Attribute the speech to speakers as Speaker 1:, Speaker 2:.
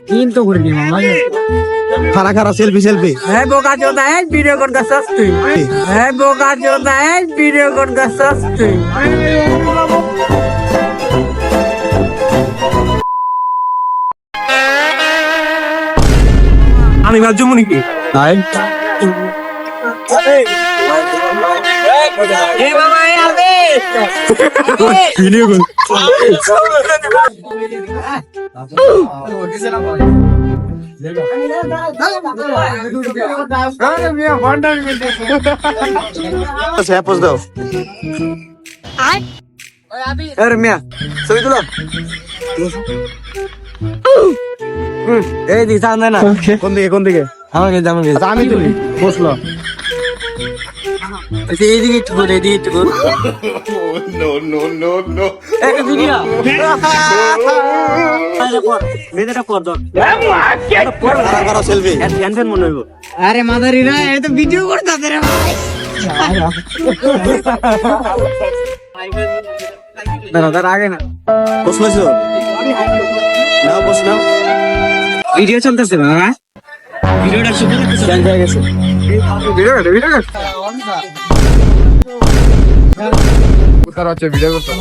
Speaker 1: কিন্তু করে নি মামা
Speaker 2: খারা খারা সেলফি সেলফি
Speaker 1: হ্যাঁ বোকা চোদা है वीडियो कौन कर सकते है बोका चोदा है वीडियो कौन कर सकते
Speaker 2: আমি ভাবছি নাকি নাই
Speaker 1: ए बाबा यार दे
Speaker 2: ভিডিও কল আচ্ছা পোস্ট দাও আরে মিয়া ছবি তুলো এই দি সামনে না কোন দিকে আমাকে আচ্ছা আমি তুলি বসলো এইদিকে একটু করে এদিকে একটু করে
Speaker 3: no.
Speaker 1: একটা ভিডিও মেয়েটা কর দর
Speaker 2: খারা সেলফি
Speaker 1: টেনশন মনে হইব আরে মাদারিরা এই তো ভিডিও করতাছে রে ভাই দাঁড়া আগে না
Speaker 2: বসলেছো নাও বস নাও
Speaker 1: ভিডিও চলতেছে না ভিডিওটা শুরু করতেছে
Speaker 2: ক্যান হয়ে গেছে
Speaker 1: ভিডিও
Speaker 2: ভিডিও করতে